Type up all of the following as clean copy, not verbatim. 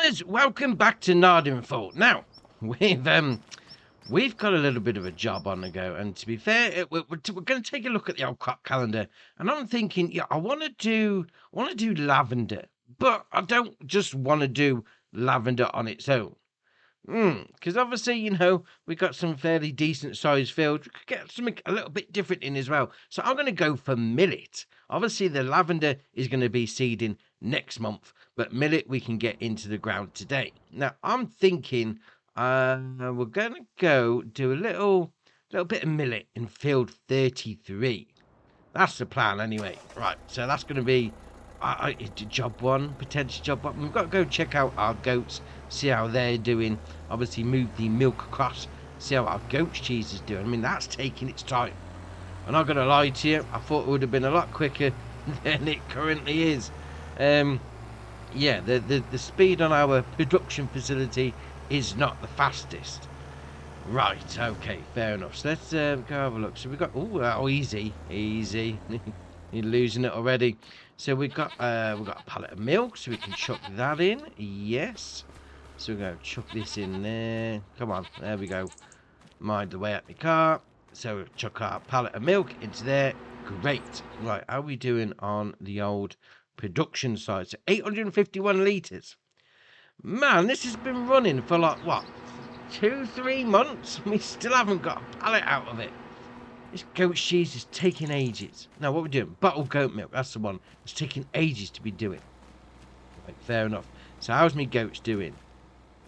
Farmers, welcome back to Gnadenthal. Now, we've got a little bit of a job on the go, and to be fair, we're going to take a look at the old crop calendar, and I'm thinking, yeah, I want to do lavender, but I don't just want to do lavender on its own. Because obviously, we've got some fairly decent sized fields. We could get something a little bit different in as well. So I'm going to go for millet. Obviously, the lavender is going to be seeding next month, but millet we can get into the ground today. Now, I'm thinking we're going to go do a little bit of millet in field 33. That's the plan anyway. Right, so that's going to be job one, potential job one. We've got to go check out our goats, see how they're doing. Obviously move the milk across, see how our goat's cheese is doing. I mean, that's taking its time. I'm not going to lie to you, I thought it would have been a lot quicker than it currently is. Yeah, the speed on our production facility is not the fastest. Right, okay, fair enough. So let's go have a look. So we've got, easy. You're losing it already. So we've got a pallet of milk, so we can chuck that in. Yes. So we're going to chuck this in there. Come on, there we go. Mind the way at my car. So we'll chuck our pallet of milk into there. Great. Right, how are we doing on the old production side? So 851 litres. Man, this has been running for like, what, 2-3 months? We still haven't got a pallet out of it. This goat cheese is taking ages. Now, what we're doing, bottled goat milk, that's the one. It's taking ages to be doing. Right, fair enough. So how's me goats doing?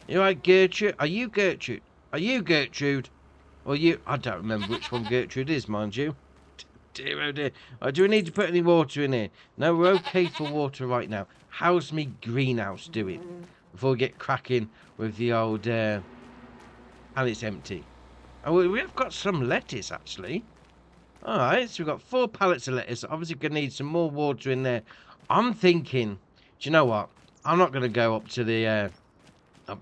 You alright, Gertrude? Are you Gertrude? Are you Gertrude? Or you... I don't remember which one Gertrude is, mind you. Dear, oh dear. Do we need to put any water in here? No, we're okay for water right now. How's me greenhouse doing? Before we get cracking with the old... and it's empty. Oh, we have got some lettuce, actually. Alright, so we've got 4 pallets of lettuce. Obviously, going to need some more water in there. I'm thinking, do you know what? I'm not going to go up to the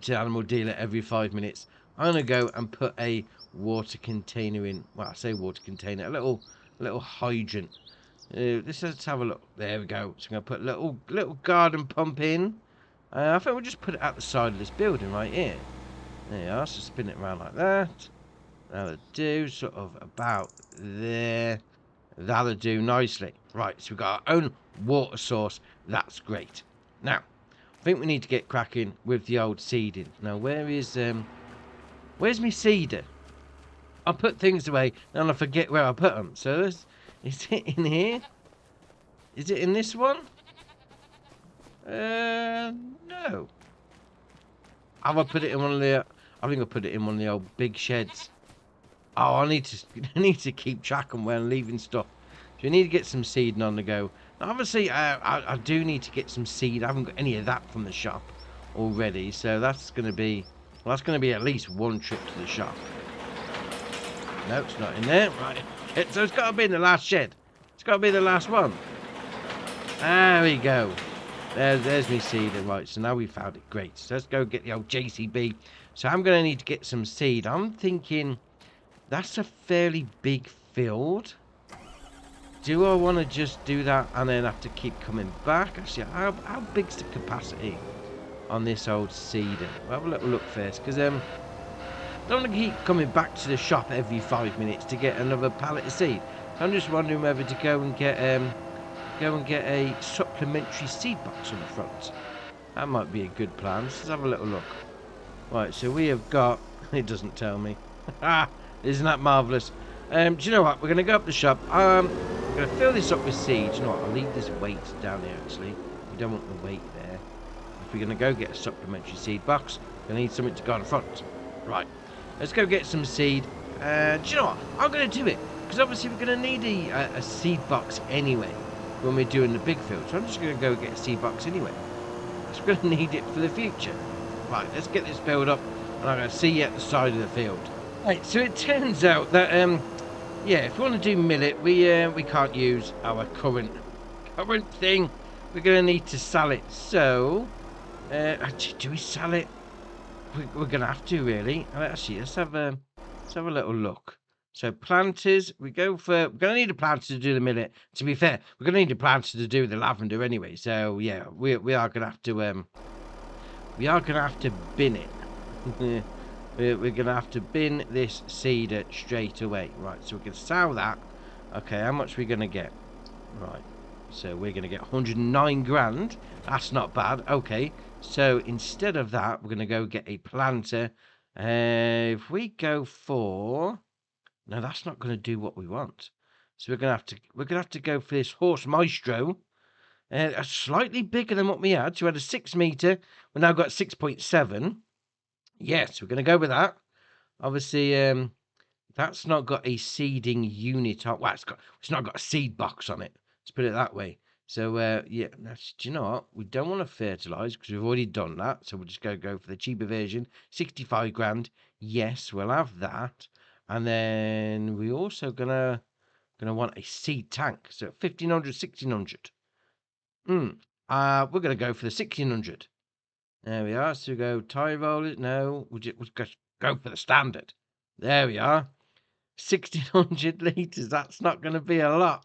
animal dealer every 5 minutes. I'm going to go and put a water container in. Well, I say water container. A little hydrant. Let's have a look. There we go. So I'm going to put a little garden pump in. I think we'll just put it at the side of this building right here. There you are. So spin it around like that. That'll do, sort of about there. That'll do nicely. Right, so we've got our own water source. That's great. Now, I think we need to get cracking with the old seeding. Now, where's my seeder? I put things away, and I forget where I put them. So, is it in here? Is it in this one? No. Have I put it in one of the... I think I put it in one of the old big sheds. Oh, I need to keep track on where I'm leaving stuff. So we need to get some seeding on the go. Now, obviously, I do need to get some seed. I haven't got any of that from the shop already. So that's going to be... Well, that's going to be at least one trip to the shop. No, it's not in there. Right. So it's got to be in the last shed. It's got to be the last one. There we go. There's me seeding. Right, so now we found it. Great. So let's go get the old JCB. So I'm going to need to get some seed. I'm thinking... That's a fairly big field. Do I want to just do that and then have to keep coming back? Actually, how big's the capacity on this old seeder? We'll have a little look first, because I don't want to keep coming back to the shop every 5 minutes to get another pallet of seed. I'm just wondering whether to go and get a supplementary seed box on the front. That might be a good plan. Let's have a little look. Right, so we have got... It doesn't tell me. Isn't that marvellous? Do you know what? We're going to go up the shop. I'm going to fill this up with seed. You know what? I'll leave this weight down here, actually. We don't want the weight there. If we're going to go get a supplementary seed box, we're going to need something to go on the front. Right. Let's go get some seed. Do you know what? I'm going to do it. Because obviously we're going to need a seed box anyway when we're doing the big field. So I'm just going to go get a seed box anyway. Because we're going to need it for the future. Right. Let's get this filled up. And I'm going to see you at the side of the field. Right, so it turns out that, yeah, if we want to do millet, we can't use our current thing. We're going to need to sell it. So, actually, do we sell it? We're going to have to, really. Actually, let's have a little look. So, planters, we're going to need a planter to do the millet. To be fair, we're going to need a planter to do the lavender anyway. So, yeah, we are going to have to we are going to have to bin it. We're going to have to bin this seeder straight away. Right, so we can sell that. Okay, how much are we going to get? Right, so we're going to get 109 grand. That's not bad. Okay, so instead of that, we're going to go get a planter. If we go for... No, that's not going to do what we want. So we're going to have to go for this Horsch Maestro. Slightly bigger than what we had. So we had a 6 meter. We've now got 6.7. Yes, we're going to go with that. Obviously, that's not got a seeding unit on. Well, it's not got a seed box on it. Let's put it that way. So, yeah, do you know what? We don't want to fertilise because we've already done that. So we're just going to go for the cheaper version. 65 grand. Yes, we'll have that. And then we're also gonna want a seed tank. So 1500, 1600. We're gonna go for the 1600. There we are. So we go tie rollers. No, we'll just go for the standard. There we are. 1600 litres. That's not going to be a lot.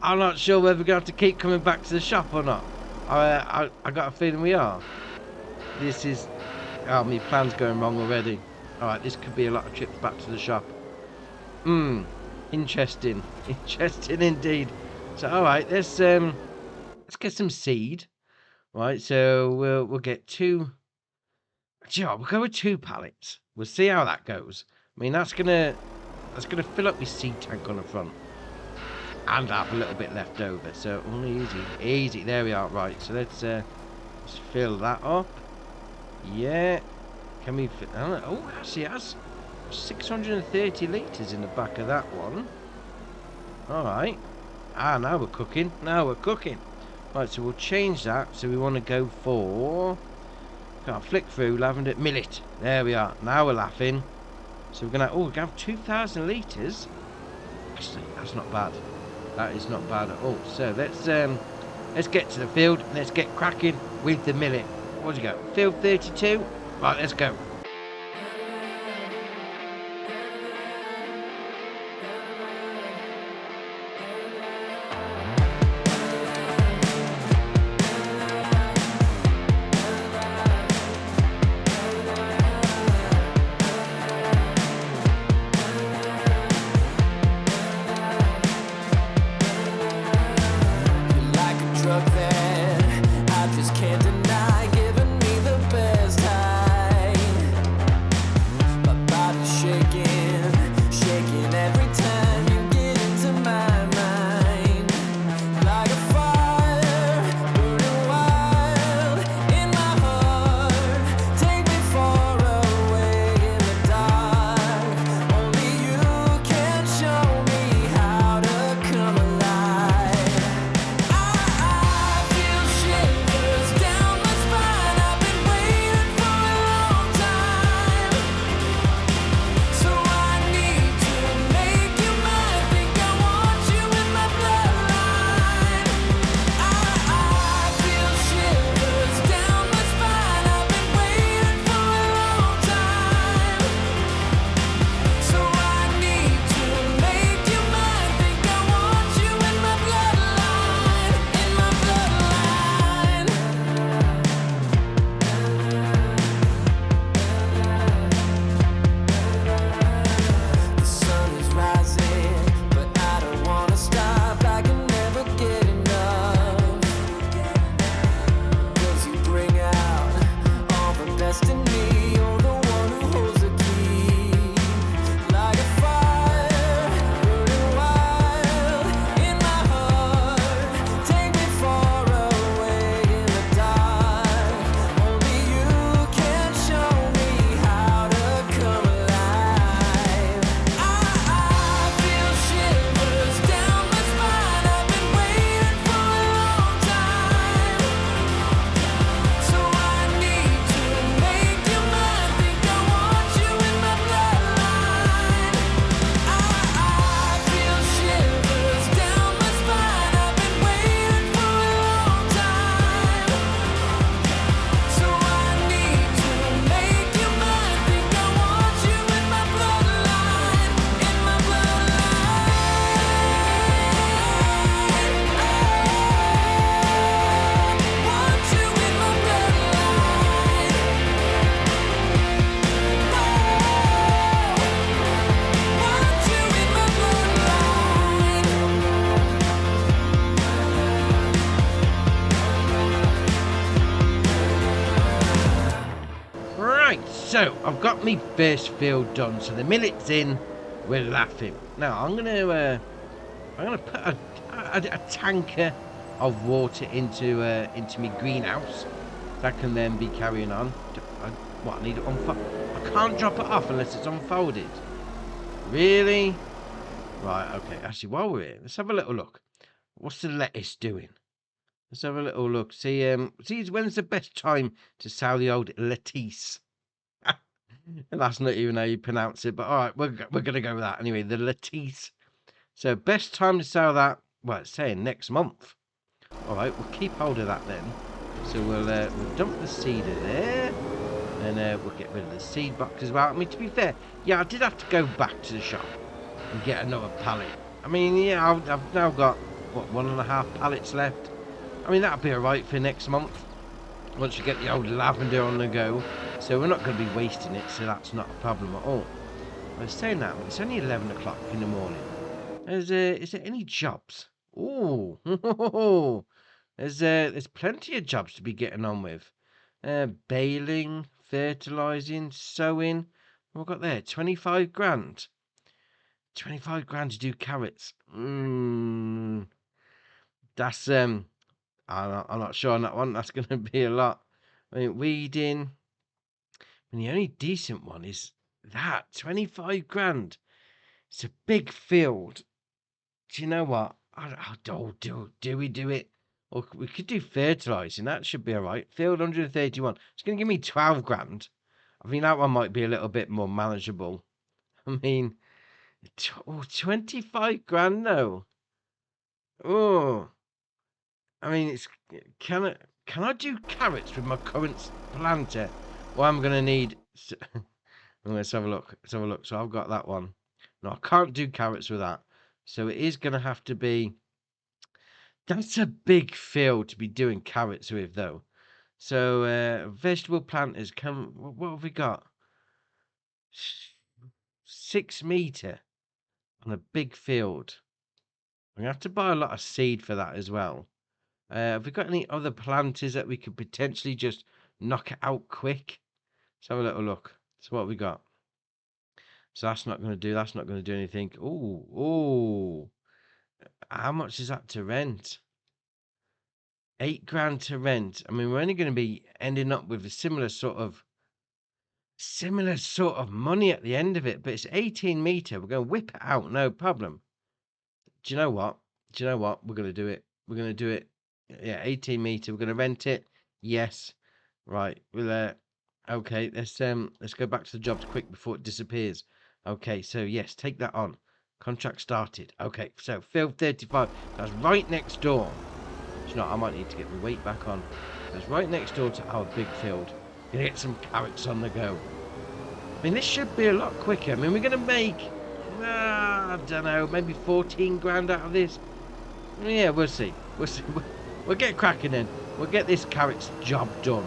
I'm not sure whether we're going to have to keep coming back to the shop or not. I got a feeling we are. This is... Oh, my plan's going wrong already. Alright, this could be a lot of trips back to the shop. Interesting. Interesting indeed. So, alright, let's get some seed. Right, so we'll get 2... We'll go with 2 pallets. We'll see how that goes. I mean, that's gonna fill up my seed tank on the front. And have a little bit left over. So, only easy. There we are. Right, so let's fill that up. Yeah. Can we fit... Oh, actually, it has 630 litres in the back of that one. Alright. Now we're cooking. Right, so we'll change that. So we want to go for... Can't flick through lavender. Millet. There we are. Now we're laughing. So we're going to... Oh, we're going to have 2,000 litres. Actually, that's not bad. That is not bad at all. So let's get to the field. Let's get cracking with the millet. What's it go? Field 32. Right, let's go. got me first field done, so the minute's in, we're laughing. Now I'm gonna put a tanker of water into my greenhouse that can then be carrying on. I need it I can't drop it off unless it's unfolded. Really? Right. Okay. Actually, while we're here, let's have a little look. What's the lettuce doing? Let's have a little look. See, when's the best time to sell the old lettuce? And that's not even how you pronounce it, but all right, we're gonna go with that anyway. The lettuce. So best time to sell that? Well, it's saying next month. All right, we'll keep hold of that then. So we'll dump the seeder there, and we'll get rid of the seed box as well. I mean, to be fair, yeah, I did have to go back to the shop and get another pallet. I mean, yeah, I've now got what 1.5 pallets left. I mean, that'll be all right for next month once you get the old lavender on the go. So we're not going to be wasting it, so that's not a problem at all. I was saying that, but it's only 11 o'clock in the morning. Is there any jobs? Oh, there's plenty of jobs to be getting on with. Baling, fertilizing, sowing. What have I got there? 25 grand. 25 grand to do carrots. That's I'm not sure on that one. That's going to be a lot. I mean, weeding. And the only decent one is that 25 grand. It's a big field. Do you know what? Do we do it? Or we could do fertilizing. That should be all right. Field 131. It's going to give me 12 grand. I mean, that one might be a little bit more manageable. I mean, 25 grand though. Oh, I mean, can I do carrots with my current planter? Well, I'm going to need... Let's have a look. So I've got that one. No, I can't do carrots with that. So it is going to have to be... That's a big field to be doing carrots with, though. So, vegetable planters, what have we got? 6 meter on a big field. I'm going to have to buy a lot of seed for that as well. Have we got any other planters that we could potentially just knock it out quick? Let's have a little look. So what have we got? So that's not going to do anything. Oh. How much is that to rent? 8 grand to rent. I mean, we're only going to be ending up with a similar sort of money at the end of it, but it's 18 meter. We're going to whip it out, no problem. Do you know what? We're going to do it. Yeah, 18 meter. We're going to rent it. Yes. Right. We'll okay, let's go back to the jobs quick before it disappears. Okay, so yes, take that on. Contract started. Okay, so field 35. That's right next door. You know, I might need to get my weight back on. That's right next door to our big field. Gonna get some carrots on the go. I mean, this should be a lot quicker. I mean, we're gonna make, I don't know, maybe 14 grand out of this. Yeah, we'll see. We'll get cracking then. We'll get this carrots job done.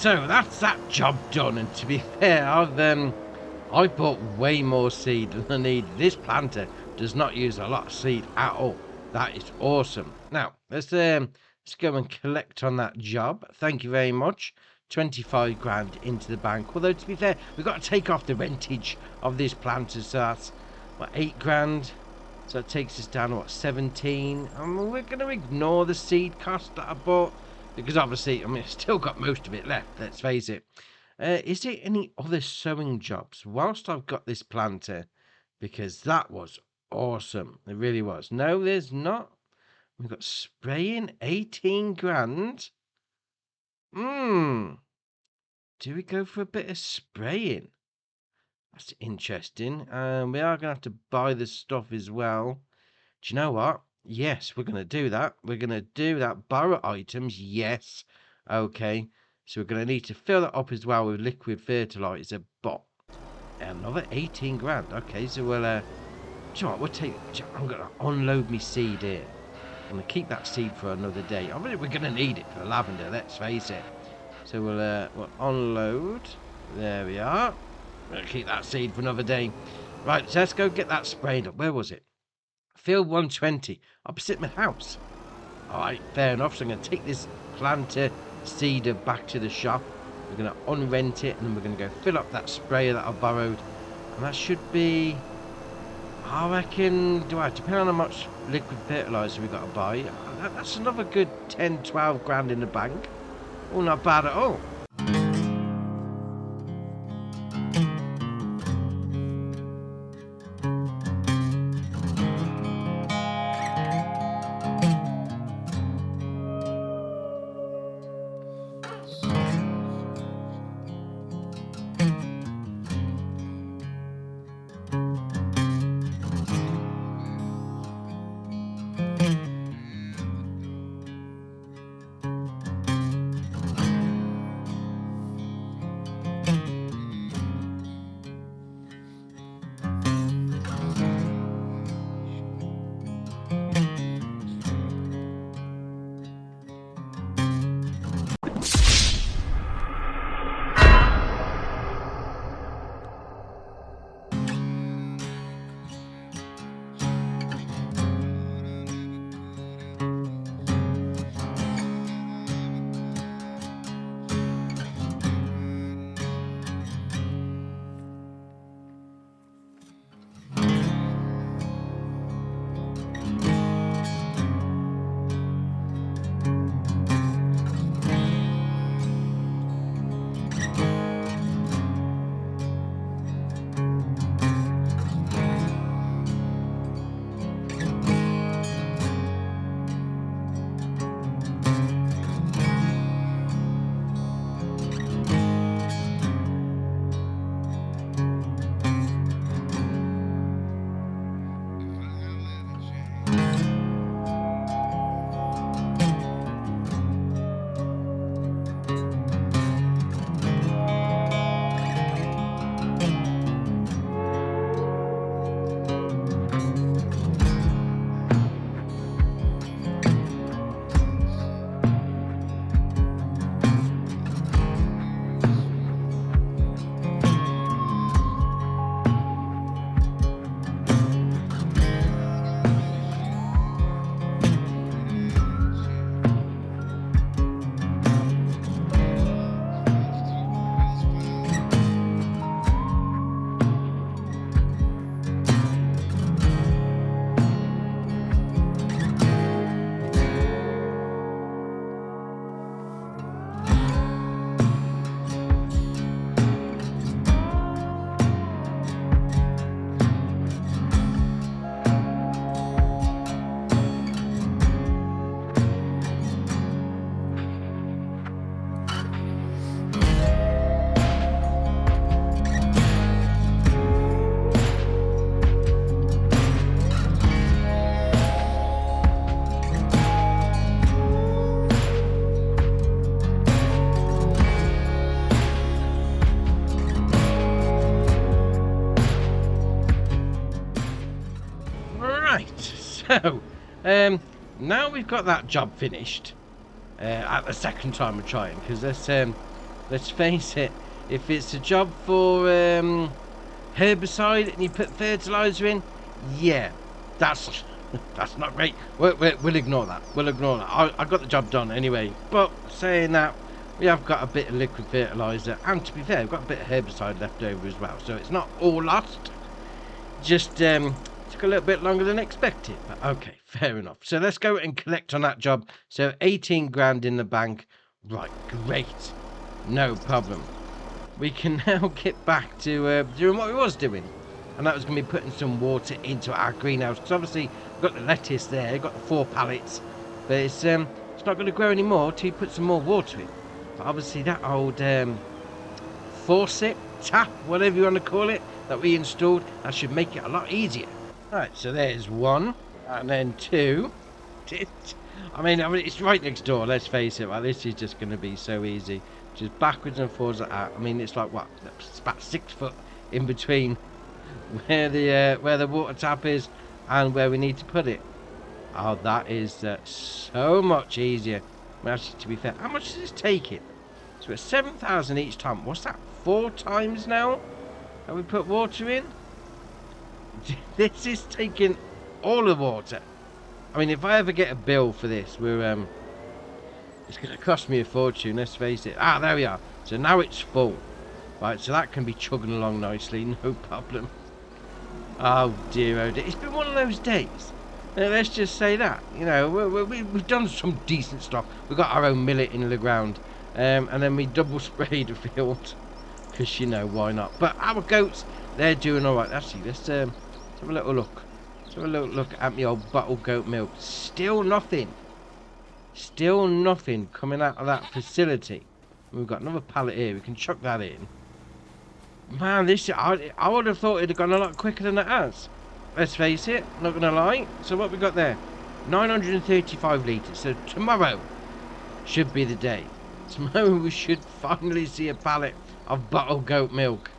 So that's that job done. And to be fair, I bought way more seed than I need. This planter does not use a lot of seed at all. That is awesome. Now let's go and collect on that job. Thank you very much. 25 grand into the bank. Although to be fair, we've got to take off the rentage of this planter, so that's what, 8 grand. So it takes us down to what, 17. And we're going to ignore the seed cost that I bought, because obviously, I mean, I've still got most of it left, let's face it. Is there any other sowing jobs whilst I've got this planter? Because that was awesome. It really was. No, there's not. We've got spraying, 18 grand. Do we go for a bit of spraying? That's interesting. We are going to have to buy the stuff as well. Do you know what? Yes, we're going to do that. We're going to do that. Borrow items, yes. Okay. So we're going to need to fill that up as well with liquid fertilizer. But another 18 grand. Okay, so we'll... do you know what? We'll take... I'm going to unload my seed here. I'm going to keep that seed for another day. I mean, we're going to need it for the lavender, let's face it. So we'll unload. There we are. We'll keep that seed for another day. Right, so let's go get that sprayed up. Where was it? Field 120, opposite my house. Alright, fair enough. So I'm going to take this planter seeder back to the shop. We're going to unrent it, and then we're going to go fill up that sprayer that I borrowed. And that should be... I reckon, depending on how much liquid fertilizer we got to buy, that's another good 10, 12 grand in the bank. Oh, not bad at all. So, now we've got that job finished, at the second time of trying, because let's let's face it, if it's a job for herbicide and you put fertilizer in, yeah, that's not great. We'll ignore that. We'll ignore that. I got the job done anyway. But saying that, we have got a bit of liquid fertilizer, and to be fair, we've got a bit of herbicide left over as well, so it's not all lost. Just took a little bit longer than expected, but okay, fair enough. So let's go and collect on that job. So 18 grand in the bank. Right, great, no problem. We can now get back to doing what we was doing, and that was going to be putting some water into our greenhouse, because obviously we've got the lettuce there, we've got the 4 pallets, but it's not going to grow anymore till you put some more water in. But obviously that old faucet, tap, whatever you want to call it, that we installed, that should make it a lot easier. Right, so there's 1, and then 2. I mean, it's right next door, let's face it, right? This is just going to be so easy. Just backwards and forwards like that. I mean, it's like, what? It's about 6 foot in between where the water tap is and where we need to put it. Oh, that is so much easier. I mean, actually, to be fair, how much does this take it? So it's 7,000 each time. What's that? 4 times now that we put water in? This is taking all the water. I mean, if I ever get a bill for this, we're it's going to cost me a fortune, let's face it. Ah, there we are. So now it's full. Right, so that can be chugging along nicely, no problem. Oh dear, oh dear. It's been one of those days. Let's just say that. You know, we've done some decent stuff. We've got our own millet in the ground. And then we double sprayed the field. Because, you know, why not? But our goats, they're doing alright. Actually, let's have a little look. Let's have a little look at my old bottled goat milk. Still nothing. Still nothing coming out of that facility. We've got another pallet here. We can chuck that in. Man, I would have thought it'd have gone a lot quicker than it has. Let's face it, not going to lie. So what we got there? 935 litres. So tomorrow should be the day. Tomorrow we should finally see a pallet of bottled goat milk.